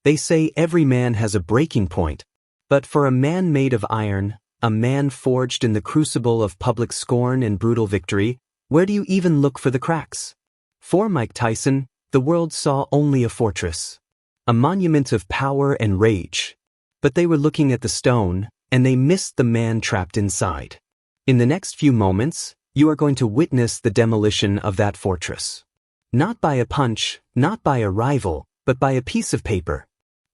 They say every man has a breaking point, but for a man made of iron, a man forged in the crucible of public scorn and brutal victory, where do you even look for the cracks? For Mike Tyson, the world saw only a fortress, a monument of power and rage. But they were looking at the stone, and they missed the man trapped inside. In the next few moments, you are going to witness the demolition of that fortress. Not by a punch, not by a rival, but by a piece of paper.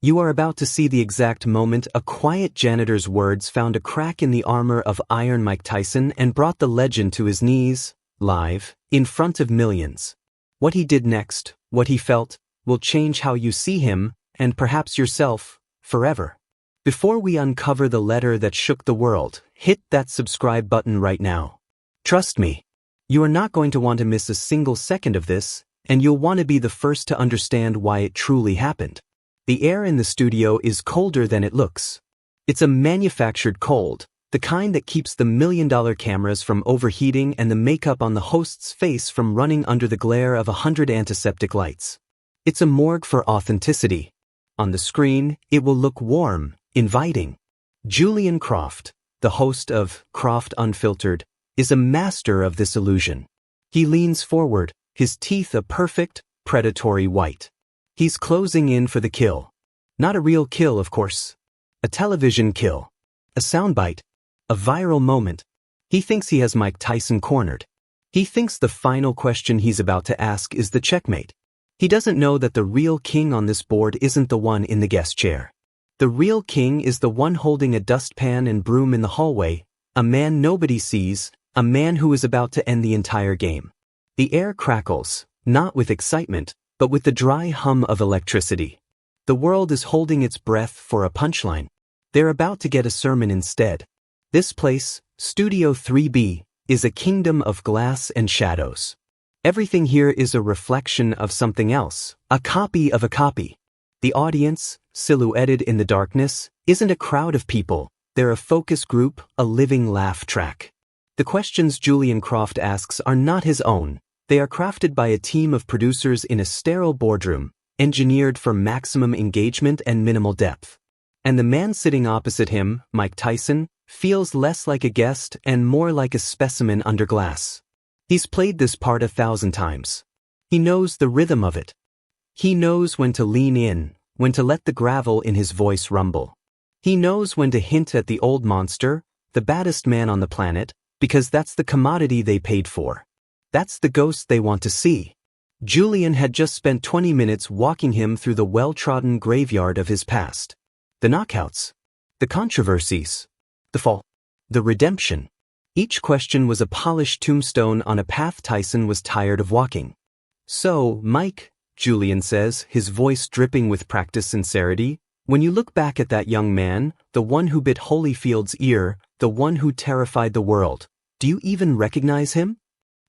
You are about to see the exact moment a quiet janitor's words found a crack in the armor of Iron Mike Tyson and brought the legend to his knees, live, in front of millions. What he did next, what he felt, will change how you see him, and perhaps yourself, forever. Before we uncover the letter that shook the world, hit that subscribe button right now. Trust me, you are not going to want to miss a single second of this, and you'll want to be the first to understand why it truly happened. The air in the studio is colder than it looks. It's a manufactured cold, the kind that keeps the million-dollar cameras from overheating and the makeup on the host's face from running under the glare of 100 antiseptic lights. It's a morgue for authenticity. On the screen, it will look warm, inviting. Julian Croft, the host of Croft Unfiltered, is a master of this illusion. He leans forward, his teeth a perfect, predatory white. He's closing in for the kill. Not a real kill, of course. A television kill. A soundbite. A viral moment. He thinks he has Mike Tyson cornered. He thinks the final question he's about to ask is the checkmate. He doesn't know that the real king on this board isn't the one in the guest chair. The real king is the one holding a dustpan and broom in the hallway, a man nobody sees, a man who is about to end the entire game. The air crackles, not with excitement, but with the dry hum of electricity. The world is holding its breath for a punchline. They're about to get a sermon instead. This place, Studio 3B, is a kingdom of glass and shadows. Everything here is a reflection of something else, a copy of a copy. The audience, silhouetted in the darkness, isn't a crowd of people, they're a focus group, a living laugh track. The questions Julian Croft asks are not his own. They are crafted by a team of producers in a sterile boardroom, engineered for maximum engagement and minimal depth. And the man sitting opposite him, Mike Tyson, feels less like a guest and more like a specimen under glass. He's played this part 1,000 times. He knows the rhythm of it. He knows when to lean in, when to let the gravel in his voice rumble. He knows when to hint at the old monster, the baddest man on the planet, because that's the commodity they paid for. That's the ghost they want to see. Julian had just spent 20 minutes walking him through the well-trodden graveyard of his past. The knockouts. The controversies. The fall. The redemption. Each question was a polished tombstone on a path Tyson was tired of walking. So, Mike, Julian says, his voice dripping with practiced sincerity, when you look back at that young man, the one who bit Holyfield's ear, the one who terrified the world, do you even recognize him?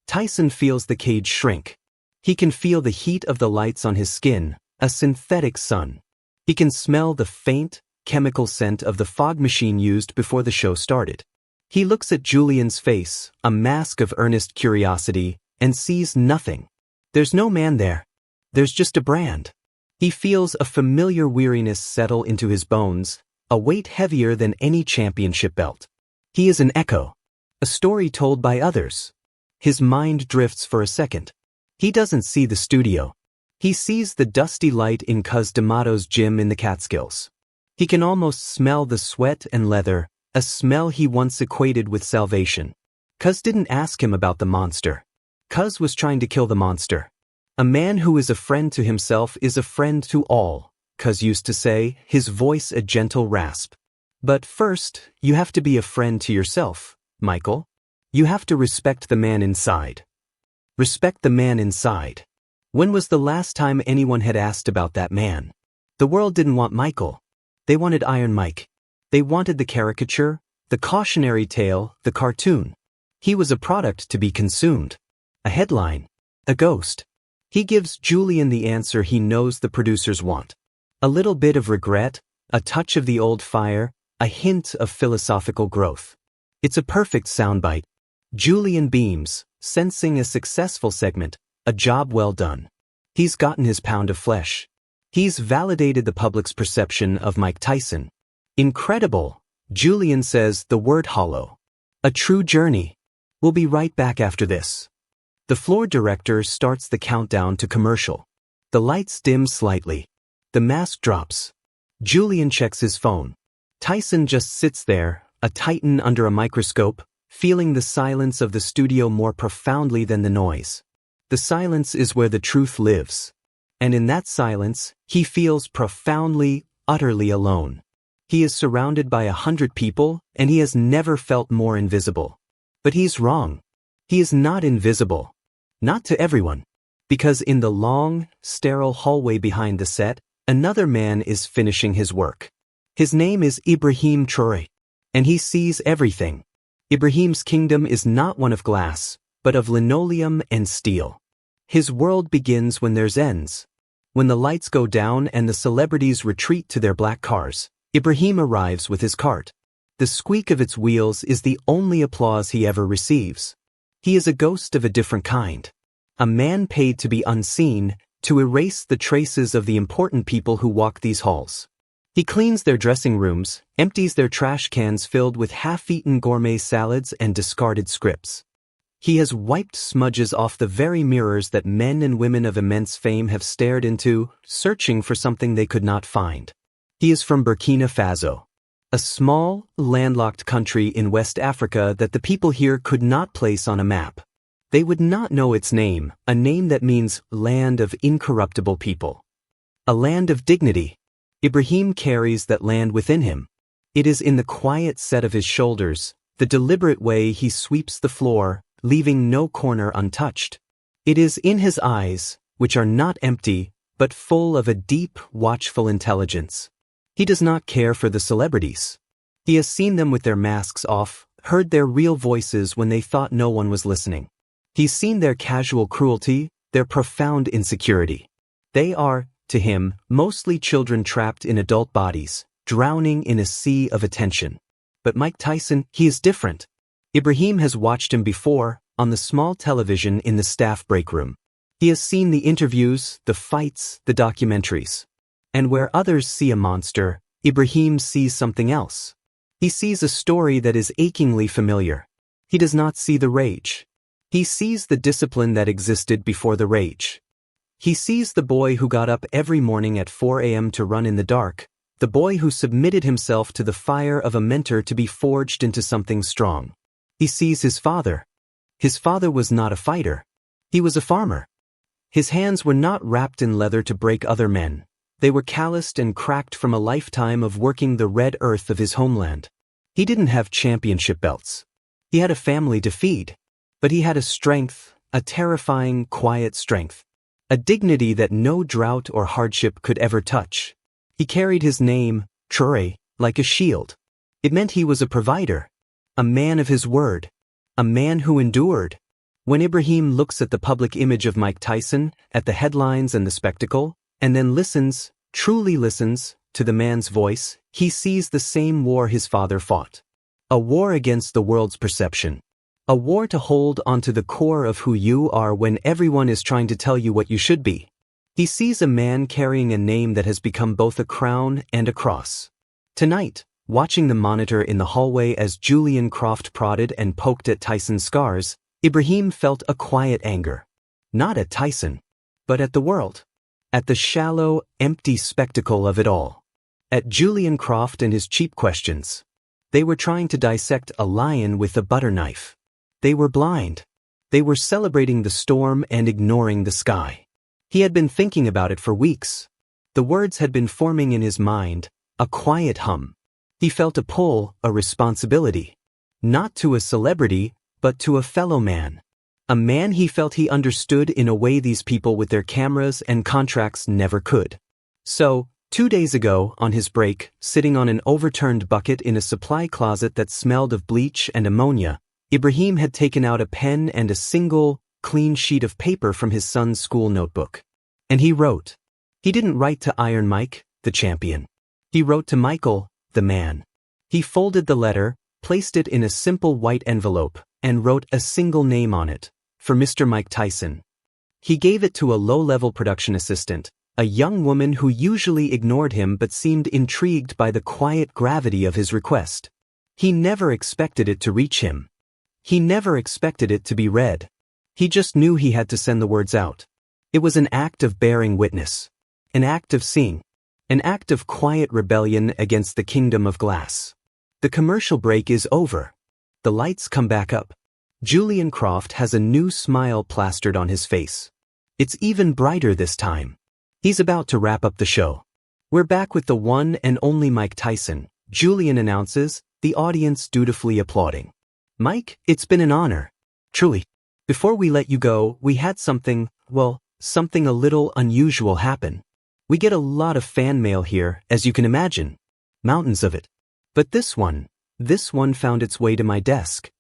Tyson feels the cage shrink. He can feel the heat of the lights on his skin, a synthetic sun. He can smell the faint, chemical scent of the fog machine used before the show started. He looks at Julian's face, a mask of earnest curiosity, and sees nothing. There's no man there. There's just a brand. He feels a familiar weariness settle into his bones, a weight heavier than any championship belt. He is an echo, a story told by others. His mind drifts for a second. He doesn't see the studio. He sees the dusty light in Cuz D'Amato's gym in the Catskills. He can almost smell the sweat and leather, a smell he once equated with salvation. Cuz didn't ask him about the monster. Cuz was trying to kill the monster. A man who is a friend to himself is a friend to all, Cuz used to say, his voice a gentle rasp. But first, you have to be a friend to yourself, Michael. You have to respect the man inside. Respect the man inside. When was the last time anyone had asked about that man? The world didn't want Michael. They wanted Iron Mike. They wanted the caricature, the cautionary tale, the cartoon. He was a product to be consumed. A headline. A ghost. He gives Julian the answer he knows the producers want. A little bit of regret, a touch of the old fire, a hint of philosophical growth. It's a perfect soundbite. Julian beams, sensing a successful segment, a job well done. He's gotten his pound of flesh. He's validated the public's perception of Mike Tyson. Incredible, Julian says, the word hollow. A true journey. We'll be right back after this. The floor director starts the countdown to commercial. The lights dim slightly. The mask drops. Julian checks his phone. Tyson just sits there, a titan under a microscope, feeling the silence of the studio more profoundly than the noise. The silence is where the truth lives. And in that silence, he feels profoundly, utterly alone. He is surrounded by 100 people, and he has never felt more invisible. But he's wrong. He is not invisible. Not to everyone. Because in the long, sterile hallway behind the set, another man is finishing his work. His name is Ibrahim Traoré. And he sees everything. Ibrahim's kingdom is not one of glass, but of linoleum and steel. His world begins when theirs ends. When the lights go down and the celebrities retreat to their black cars, Ibrahim arrives with his cart. The squeak of its wheels is the only applause he ever receives. He is a ghost of a different kind. A man paid to be unseen, to erase the traces of the important people who walk these halls. He cleans their dressing rooms, empties their trash cans filled with half-eaten gourmet salads and discarded scripts. He has wiped smudges off the very mirrors that men and women of immense fame have stared into, searching for something they could not find. He is from Burkina Faso, a small, landlocked country in West Africa that the people here could not place on a map. They would not know its name, a name that means land of incorruptible people. A land of dignity. Ibrahim carries that land within him. It is in the quiet set of his shoulders, the deliberate way he sweeps the floor, leaving no corner untouched. It is in his eyes, which are not empty, but full of a deep, watchful intelligence. He does not care for the celebrities. He has seen them with their masks off, heard their real voices when they thought no one was listening. He's seen their casual cruelty, their profound insecurity. They are, to him, mostly children trapped in adult bodies, drowning in a sea of attention. But Mike Tyson, he is different. Ibrahim has watched him before, on the small television in the staff break room. He has seen the interviews, the fights, the documentaries. And where others see a monster, Ibrahim sees something else. He sees a story that is achingly familiar. He does not see the rage. He sees the discipline that existed before the rage. He sees the boy who got up every morning at 4 a.m. to run in the dark, the boy who submitted himself to the fire of a mentor to be forged into something strong. He sees his father. His father was not a fighter. He was a farmer. His hands were not wrapped in leather to break other men. They were calloused and cracked from a lifetime of working the red earth of his homeland. He didn't have championship belts. He had a family to feed. But he had a strength, a terrifying, quiet strength. A dignity that no drought or hardship could ever touch. He carried his name, Traoré, like a shield. It meant he was a provider. A man of his word. A man who endured. When Ibrahim looks at the public image of Mike Tyson, at the headlines and the spectacle, and then listens, truly listens, to the man's voice, he sees the same war his father fought. A war against the world's perception. A war to hold onto the core of who you are when everyone is trying to tell you what you should be. He sees a man carrying a name that has become both a crown and a cross. Tonight, watching the monitor in the hallway as Julian Croft prodded and poked at Tyson's scars, Ibrahim felt a quiet anger. Not at Tyson, but at the world. At the shallow, empty spectacle of it all. At Julian Croft and his cheap questions. They were trying to dissect a lion with a butter knife. They were blind. They were celebrating the storm and ignoring the sky. He had been thinking about it for weeks. The words had been forming in his mind, a quiet hum. He felt a pull, a responsibility. Not to a celebrity, but to a fellow man. A man he felt he understood in a way these people with their cameras and contracts never could. So, 2 days ago, on his break, sitting on an overturned bucket in a supply closet that smelled of bleach and ammonia, Ibrahim had taken out a pen and a single, clean sheet of paper from his son's school notebook. And he wrote. He didn't write to Iron Mike, the champion. He wrote to Michael, the man. He folded the letter, placed it in a simple white envelope, and wrote a single name on it, for Mr. Mike Tyson. He gave it to a low-level production assistant, a young woman who usually ignored him but seemed intrigued by the quiet gravity of his request. He never expected it to reach him. He never expected it to be read. He just knew he had to send the words out. It was an act of bearing witness. An act of seeing. An act of quiet rebellion against the kingdom of glass. The commercial break is over. The lights come back up. Julian Croft has a new smile plastered on his face. It's even brighter this time. He's about to wrap up the show. We're back with the one and only Mike Tyson, Julian announces, the audience dutifully applauding. Mike, it's been an honor. Truly. Before we let you go, we had something a little unusual happen. We get a lot of fan mail here, as you can imagine. Mountains of it. But this one found its way to my desk.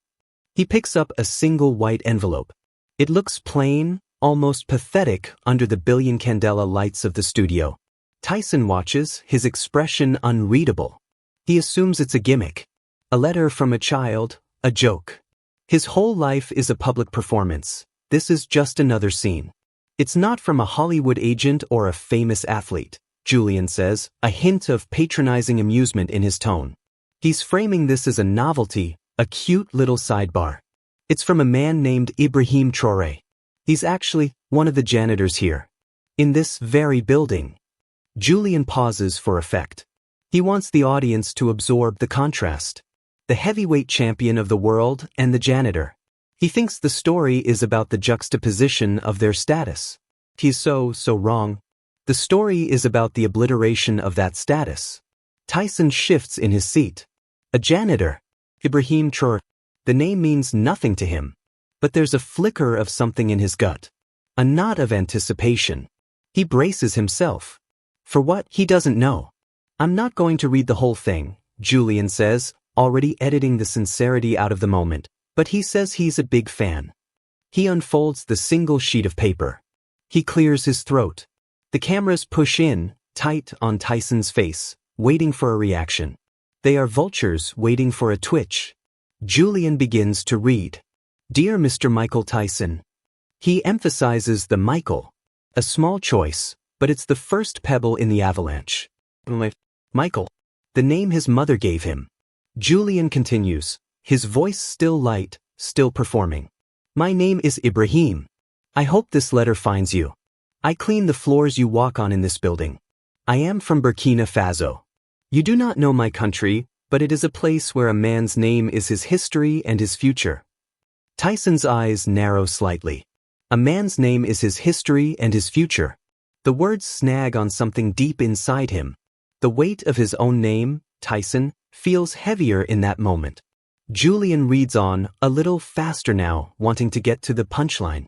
He picks up a single white envelope. It looks plain, almost pathetic under the billion candela lights of the studio. Tyson watches, his expression unreadable. He assumes it's a gimmick. A letter from a child, a joke. His whole life is a public performance. This is just another scene. It's not from a Hollywood agent or a famous athlete, Julian says, a hint of patronizing amusement in his tone. He's framing this as a novelty, a cute little sidebar. It's from a man named Ibrahim Traoré. He's actually one of the janitors here. In this very building. Julian pauses for effect. He wants the audience to absorb the contrast. The heavyweight champion of the world and the janitor. He thinks the story is about the juxtaposition of their status. He's so wrong. The story is about the obliteration of that status. Tyson shifts in his seat. A janitor. Ibrahim Traoré. The name means nothing to him. But there's a flicker of something in his gut. A knot of anticipation. He braces himself. For what, he doesn't know. I'm not going to read the whole thing, Julian says, already editing the sincerity out of the moment, but he says he's a big fan. He unfolds the single sheet of paper. He clears his throat. The cameras push in, tight on Tyson's face, waiting for a reaction. They are vultures waiting for a twitch. Julian begins to read. Dear Mr. Michael Tyson. He emphasizes the Michael. A small choice, but it's the first pebble in the avalanche. Michael. The name his mother gave him. Julian continues, his voice still light, still performing. My name is Ibrahim. I hope this letter finds you. I clean the floors you walk on in this building. I am from Burkina Faso. You do not know my country, but it is a place where a man's name is his history and his future. Tyson's eyes narrow slightly. A man's name is his history and his future. The words snag on something deep inside him. The weight of his own name, Tyson, feels heavier in that moment. Julian reads on, a little faster now, wanting to get to the punchline.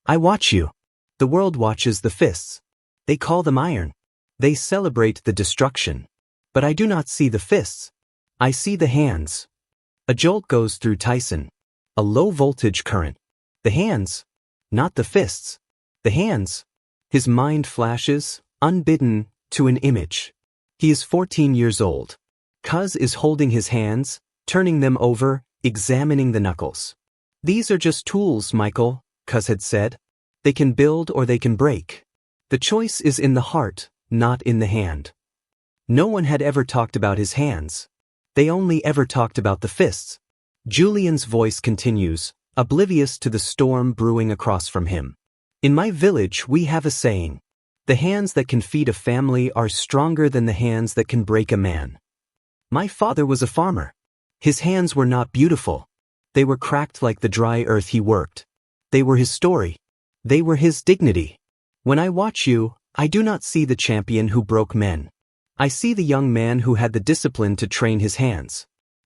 I watch you. The world watches the fists. They call them iron. They celebrate the destruction. But I do not see the fists. I see the hands. A jolt goes through Tyson. A low-voltage current. The hands. Not the fists. The hands. His mind flashes, unbidden, to an image. He is 14 years old. Cuz is holding his hands, turning them over, examining the knuckles. These are just tools, Michael, Cuz had said. They can build or they can break. The choice is in the heart, not in the hand. No one had ever talked about his hands. They only ever talked about the fists. Julian's voice continues, oblivious to the storm brewing across from him. In my village we have a saying. The hands that can feed a family are stronger than the hands that can break a man. My father was a farmer. His hands were not beautiful. They were cracked like the dry earth he worked. They were his story. They were his dignity. When I watch you, I do not see the champion who broke men. I see the young man who had the discipline to train his hands.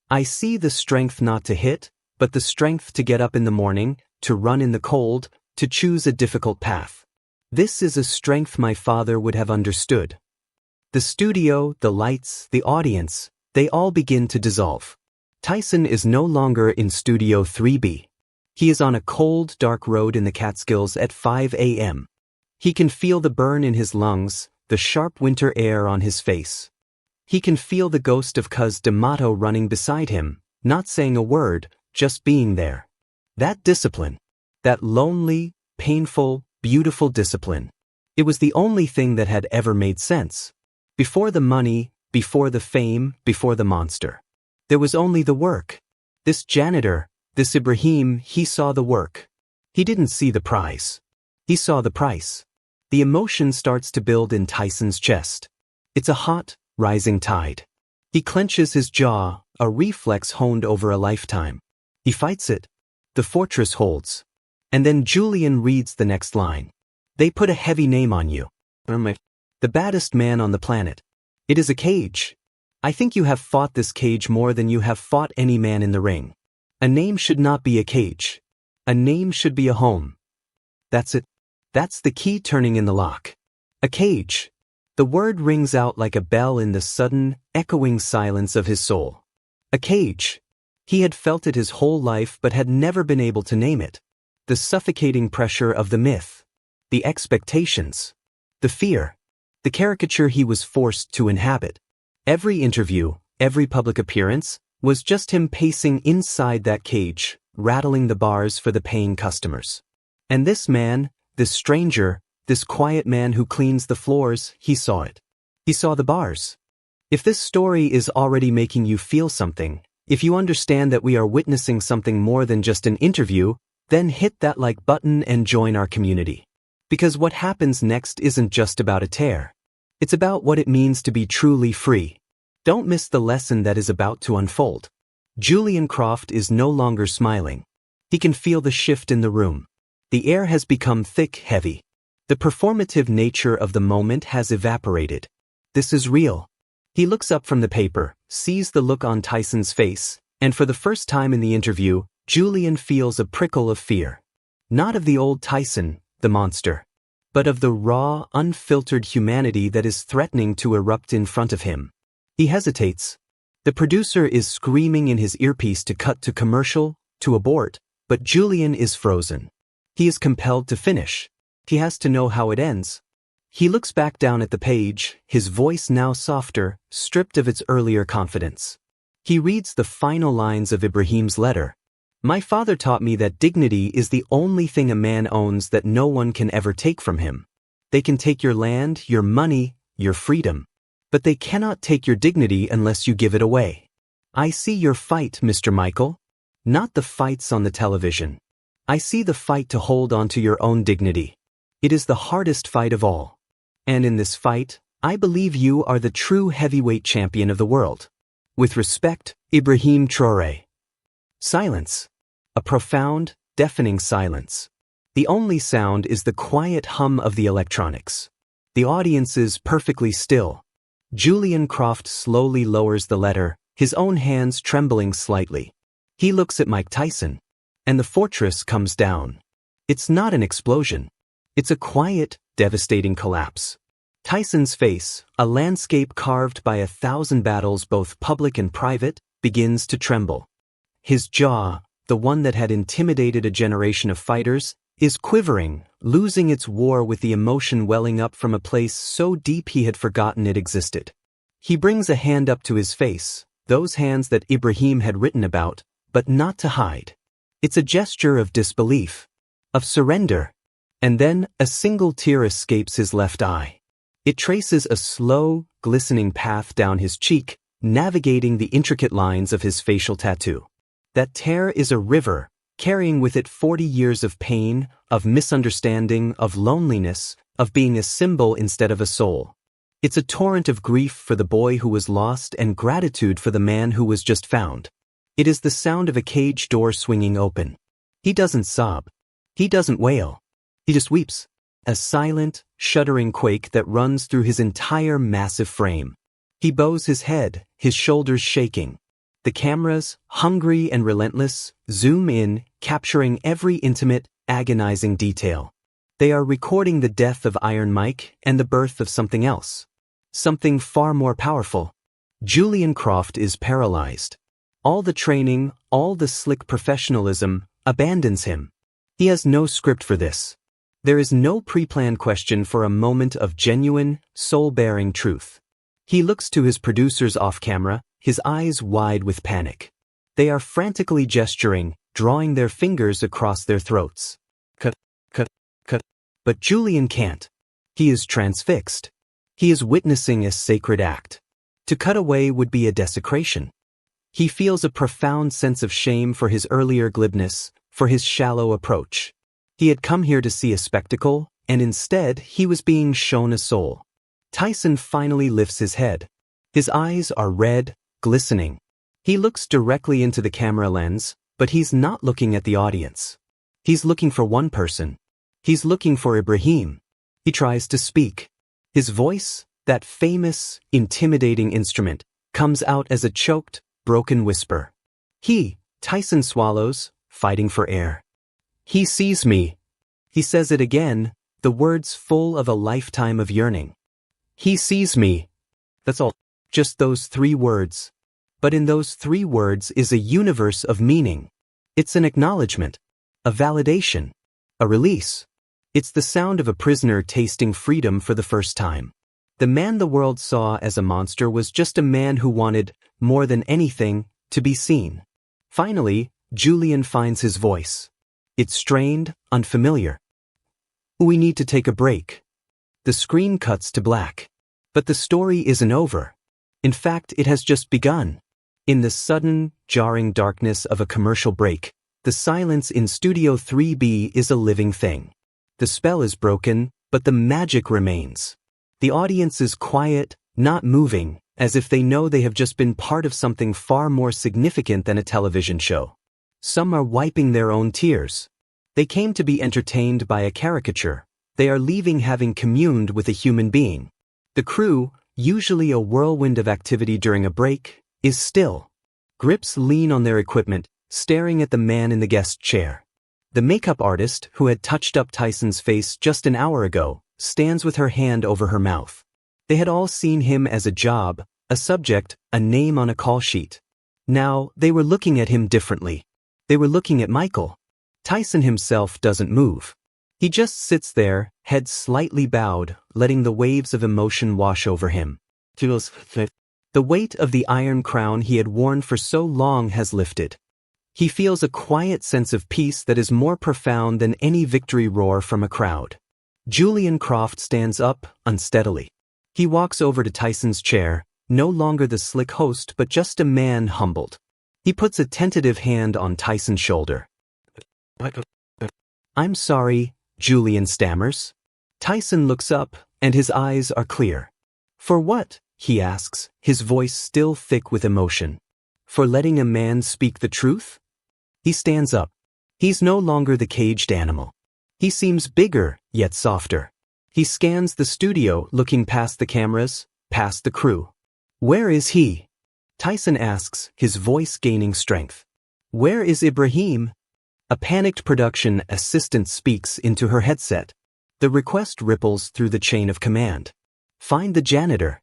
I see the strength not to hit, but the strength to get up in the morning, to run in the cold, to choose a difficult path. This is a strength my father would have understood. The studio, the lights, the audience, they all begin to dissolve. Tyson is no longer in Studio 3B. He is on a cold, dark road in the Catskills at 5 a.m. He can feel the burn in his lungs, the sharp winter air on his face. He can feel the ghost of Cuz D'Amato running beside him, not saying a word, just being there. That discipline. That lonely, painful, beautiful discipline. It was the only thing that had ever made sense. Before the money, before the fame, before the monster. There was only the work. This janitor, this Ibrahim, he saw the work. He didn't see the prize. He saw the price. The emotion starts to build in Tyson's chest. It's a hot, rising tide. He clenches his jaw, a reflex honed over a lifetime. He fights it. The fortress holds. And then Julian reads the next line. They put a heavy name on you. The baddest man on the planet. It is a cage. I think you have fought this cage more than you have fought any man in the ring. A name should not be a cage. A name should be a home. That's it. That's the key turning in the lock. A cage. The word rings out like a bell in the sudden, echoing silence of his soul. A cage. He had felt it his whole life but had never been able to name it. The suffocating pressure of the myth. The expectations. The fear. The caricature he was forced to inhabit. Every interview, every public appearance, was just him pacing inside that cage, rattling the bars for the paying customers. And this man, this stranger, this quiet man who cleans the floors, he saw it. He saw the bars. If this story is already making you feel something, if you understand that we are witnessing something more than just an interview, then hit that like button and join our community. Because what happens next isn't just about a tear. It's about what it means to be truly free. Don't miss the lesson that is about to unfold. Julian Croft is no longer smiling. He can feel the shift in the room. The air has become thick, heavy. The performative nature of the moment has evaporated. This is real. He looks up from the paper, sees the look on Tyson's face, and for the first time in the interview, Julian feels a prickle of fear. Not of the old Tyson, the monster, but of the raw, unfiltered humanity that is threatening to erupt in front of him. He hesitates. The producer is screaming in his earpiece to cut to commercial, to abort, but Julian is frozen. He is compelled to finish. He has to know how it ends. He looks back down at the page, his voice now softer, stripped of its earlier confidence. He reads the final lines of Ibrahim's letter. My father taught me that dignity is the only thing a man owns that no one can ever take from him. They can take your land, your money, your freedom. But they cannot take your dignity unless you give it away. I see your fight, Mr. Michael. Not the fights on the television. I see the fight to hold on to your own dignity. It is the hardest fight of all. And in this fight, I believe you are the true heavyweight champion of the world. With respect, Ibrahim Traoré. Silence. A profound, deafening silence. The only sound is the quiet hum of the electronics. The audience is perfectly still. Julian Croft slowly lowers the letter, his own hands trembling slightly. He looks at Mike Tyson. And the fortress comes down. It's not an explosion. It's a quiet, devastating collapse. Tyson's face, a landscape carved by 1,000 battles both public and private, begins to tremble. His jaw, the one that had intimidated a generation of fighters, is quivering, losing its war with the emotion welling up from a place so deep he had forgotten it existed. He brings a hand up to his face, those hands that Ibrahim had written about, but not to hide. It's a gesture of disbelief, of surrender. And then a single tear escapes his left eye. It traces a slow, glistening path down his cheek, navigating the intricate lines of his facial tattoo. That tear is a river, carrying with it 40 years of pain, of misunderstanding, of loneliness, of being a symbol instead of a soul. It's a torrent of grief for the boy who was lost and gratitude for the man who was just found. It is the sound of a cage door swinging open. He doesn't sob. He doesn't wail. He just weeps. A silent, shuddering quake that runs through his entire massive frame. He bows his head, his shoulders shaking. The cameras, hungry and relentless, zoom in, capturing every intimate, agonizing detail. They are recording the death of Iron Mike and the birth of something else. Something far more powerful. Julian Croft is paralyzed. All the training, all the slick professionalism, abandons him. He has no script for this. There is no pre-planned question for a moment of genuine, soul-bearing truth. He looks to his producers off-camera, his eyes wide with panic. They are frantically gesturing, drawing their fingers across their throats. Cut, cut, cut. But Julian can't. He is transfixed. He is witnessing a sacred act. To cut away would be a desecration. He feels a profound sense of shame for his earlier glibness, for his shallow approach. He had come here to see a spectacle, and instead he was being shown a soul. Tyson finally lifts his head. His eyes are red, glistening. He looks directly into the camera lens, but he's not looking at the audience. He's looking for one person. He's looking for Ibrahim. He tries to speak. His voice, that famous, intimidating instrument, comes out as a choked, broken whisper. Tyson swallows, fighting for air. He sees me. He says it again, the words full of a lifetime of yearning. He sees me. That's all. Just those 3 words. But in those 3 words is a universe of meaning. It's an acknowledgement, a validation, a release. It's the sound of a prisoner tasting freedom for the first time. The man the world saw as a monster was just a man who wanted, more than anything, to be seen. Finally, Julian finds his voice. It's strained, unfamiliar. We need to take a break. The screen cuts to black. But the story isn't over. In fact, it has just begun. In the sudden, jarring darkness of a commercial break, the silence in Studio 3B is a living thing. The spell is broken, but the magic remains. The audience is quiet, not moving, as if they know they have just been part of something far more significant than a television show. Some are wiping their own tears. They came to be entertained by a caricature. They are leaving having communed with a human being. The crew, usually a whirlwind of activity during a break, is still. Grips lean on their equipment, staring at the man in the guest chair. The makeup artist, who had touched up Tyson's face just an hour ago, stands with her hand over her mouth. They had all seen him as a job, a subject, a name on a call sheet. Now, they were looking at him differently. They were looking at Michael. Tyson himself doesn't move. He just sits there, head slightly bowed, letting the waves of emotion wash over him. The weight of the iron crown he had worn for so long has lifted. He feels a quiet sense of peace that is more profound than any victory roar from a crowd. Julian Croft stands up, unsteadily. He walks over to Tyson's chair, no longer the slick host but just a man humbled. He puts a tentative hand on Tyson's shoulder. I'm sorry, Julian stammers. Tyson looks up, and his eyes are clear. For what? He asks, his voice still thick with emotion. For letting a man speak the truth? He stands up. He's no longer the caged animal. He seems bigger, yet softer. He scans the studio, looking past the cameras, past the crew. Where is he? Tyson asks, his voice gaining strength. Where is Ibrahim? A panicked production assistant speaks into her headset. The request ripples through the chain of command. Find the janitor.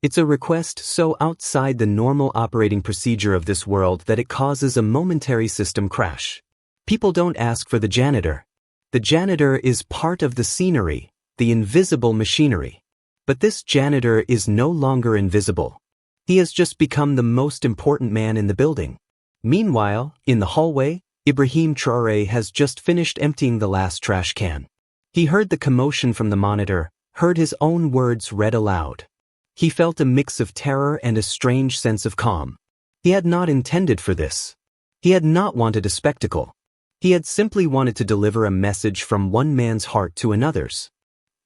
It's a request so outside the normal operating procedure of this world that it causes a momentary system crash. People don't ask for the janitor. The janitor is part of the scenery, the invisible machinery. But this janitor is no longer invisible. He has just become the most important man in the building. Meanwhile, in the hallway, Ibrahim Traoré has just finished emptying the last trash can. He heard the commotion from the monitor, heard his own words read aloud. He felt a mix of terror and a strange sense of calm. He had not intended for this. He had not wanted a spectacle. He had simply wanted to deliver a message from one man's heart to another's.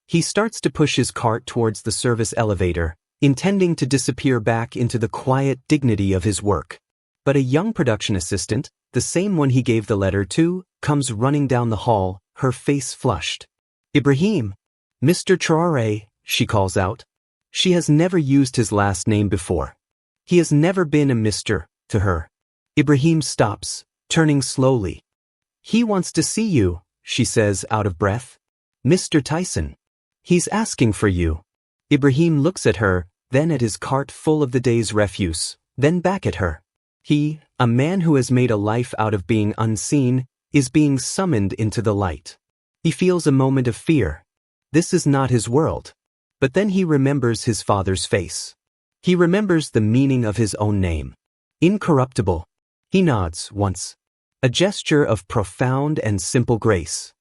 He starts to push his cart towards the service elevator, intending to disappear back into the quiet dignity of his work. But a young production assistant, the same one he gave the letter to, comes running down the hall, her face flushed. Ibrahim! Mr. Traoré, she calls out. She has never used his last name before. He has never been a Mr. to her. Ibrahim stops, turning slowly. He wants to see you, she says out of breath. Mr. Tyson. He's asking for you. Ibrahim looks at her, then at his cart full of the day's refuse, then back at her. He, a man who has made a life out of being unseen, is being summoned into the light. He feels a moment of fear. This is not his world. But then he remembers his father's face. He remembers the meaning of his own name. Incorruptible. He nods once. A gesture of profound and simple grace.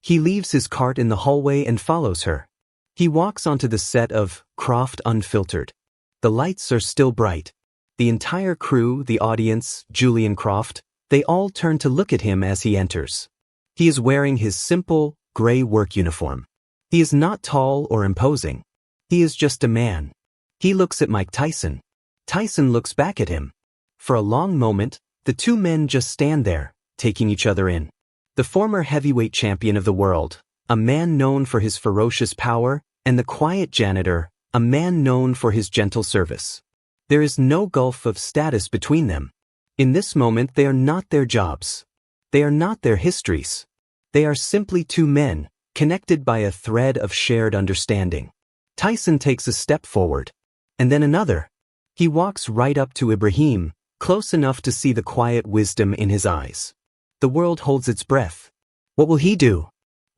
He leaves his cart in the hallway and follows her. He walks onto the set of Croft Unfiltered. The lights are still bright. The entire crew, the audience, Julian Croft, they all turn to look at him as he enters. He is wearing his simple, gray work uniform. He is not tall or imposing. He is just a man. He looks at Mike Tyson. Tyson looks back at him. For a long moment, the two men just stand there, taking each other in. The former heavyweight champion of the world, a man known for his ferocious power, and the quiet janitor, a man known for his gentle service. There is no gulf of status between them. In this moment, they are not their jobs. They are not their histories. They are simply two men, connected by a thread of shared understanding. Tyson takes a step forward, and then another. He walks right up to Ibrahim, close enough to see the quiet wisdom in his eyes. The world holds its breath. What will he do?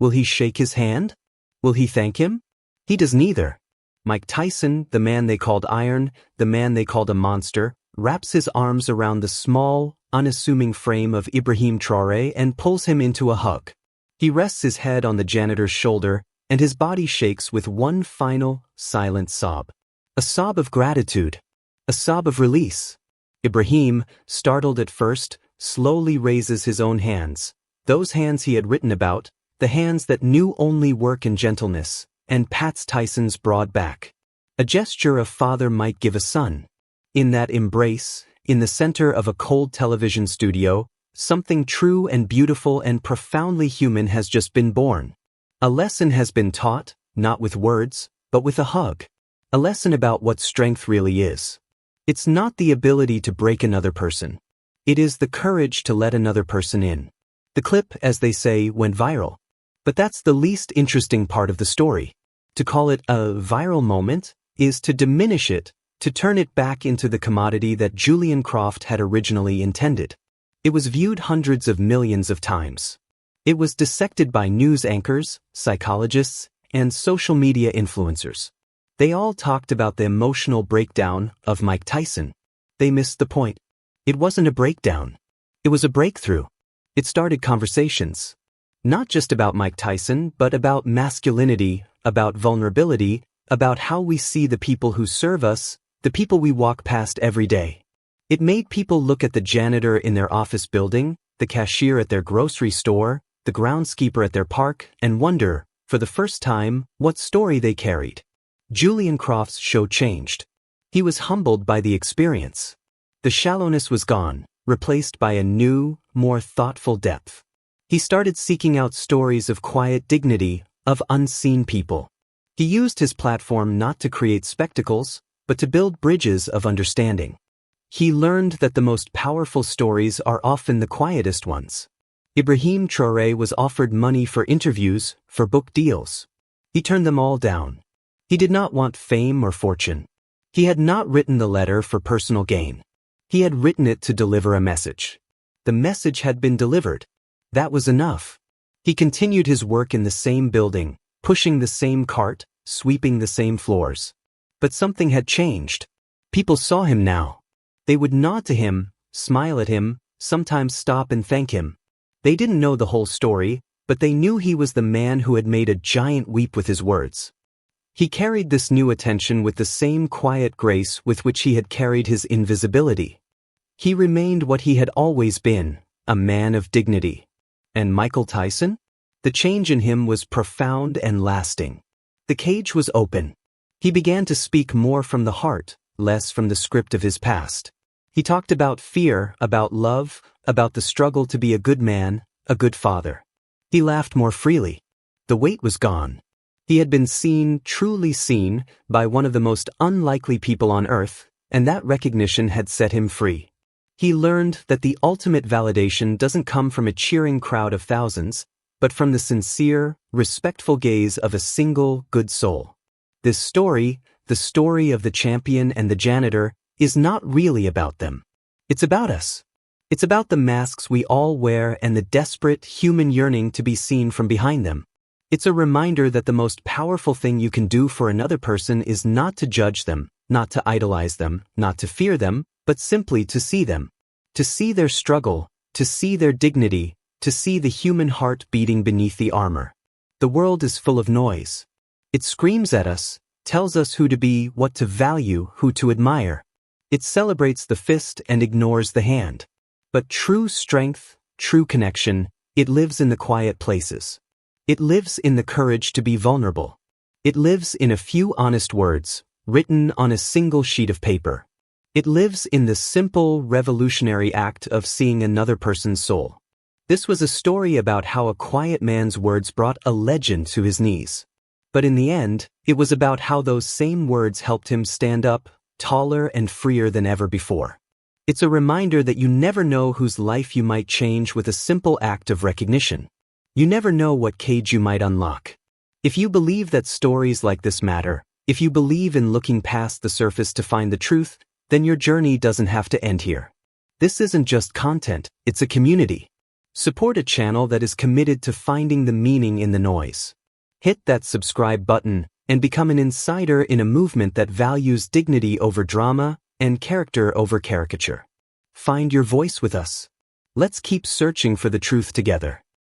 Will he shake his hand? Will he thank him? He does neither. Mike Tyson, the man they called Iron, the man they called a monster, wraps his arms around the small, unassuming frame of Ibrahim Traoré and pulls him into a hug. He rests his head on the janitor's shoulder, and his body shakes with one final, silent sob. A sob of gratitude. A sob of release. Ibrahim, startled at first, slowly raises his own hands, those hands he had written about, the hands that knew only work and gentleness, and pats Tyson's broad back. A gesture a father might give a son. In that embrace, in the center of a cold television studio, something true and beautiful and profoundly human has just been born. A lesson has been taught, not with words, but with a hug. A lesson about what strength really is. It's not the ability to break another person. It is the courage to let another person in. The clip, as they say, went viral. But that's the least interesting part of the story. To call it a viral moment is to diminish it, to turn it back into the commodity that Julian Croft had originally intended. It was viewed hundreds of millions of times. It was dissected by news anchors, psychologists, and social media influencers. They all talked about the emotional breakdown of Mike Tyson. They missed the point. It wasn't a breakdown. It was a breakthrough. It started conversations. Not just about Mike Tyson, but about masculinity, about vulnerability, about how we see the people who serve us, the people we walk past every day. It made people look at the janitor in their office building, the cashier at their grocery store, the groundskeeper at their park, and wonder, for the first time, what story they carried. Julian Croft's show changed. He was humbled by the experience. The shallowness was gone, replaced by a new, more thoughtful depth. He started seeking out stories of quiet dignity, of unseen people. He used his platform not to create spectacles, but to build bridges of understanding. He learned that the most powerful stories are often the quietest ones. Ibrahim Traoré was offered money for interviews, for book deals. He turned them all down. He did not want fame or fortune. He had not written the letter for personal gain. He had written it to deliver a message. The message had been delivered. That was enough. He continued his work in the same building, pushing the same cart, sweeping the same floors. But something had changed. People saw him now. They would nod to him, smile at him, sometimes stop and thank him. They didn't know the whole story, but they knew he was the man who had made a giant weep with his words. He carried this new attention with the same quiet grace with which he had carried his invisibility. He remained what he had always been, a man of dignity. And Michael Tyson? The change in him was profound and lasting. The cage was open. He began to speak more from the heart, less from the script of his past. He talked about fear, about love, about the struggle to be a good man, a good father. He laughed more freely. The weight was gone. He had been seen, truly seen, by one of the most unlikely people on earth, and that recognition had set him free. He learned that the ultimate validation doesn't come from a cheering crowd of thousands, but from the sincere, respectful gaze of a single, good soul. This story, the story of the champion and the janitor, is not really about them. It's about us. It's about the masks we all wear and the desperate, human yearning to be seen from behind them. It's a reminder that the most powerful thing you can do for another person is not to judge them, not to idolize them, not to fear them, but simply to see them. To see their struggle, to see their dignity, to see the human heart beating beneath the armor. The world is full of noise. It screams at us, tells us who to be, what to value, who to admire. It celebrates the fist and ignores the hand. But true strength, true connection, it lives in the quiet places. It lives in the courage to be vulnerable. It lives in a few honest words, written on a single sheet of paper. It lives in the simple, revolutionary act of seeing another person's soul. This was a story about how a quiet man's words brought a legend to his knees. But in the end, it was about how those same words helped him stand up, taller and freer than ever before. It's a reminder that you never know whose life you might change with a simple act of recognition. You never know what cage you might unlock. If you believe that stories like this matter, if you believe in looking past the surface to find the truth, then your journey doesn't have to end here. This isn't just content, it's a community. Support a channel that is committed to finding the meaning in the noise. Hit that subscribe button and become an insider in a movement that values dignity over drama and character over caricature. Find your voice with us. Let's keep searching for the truth together.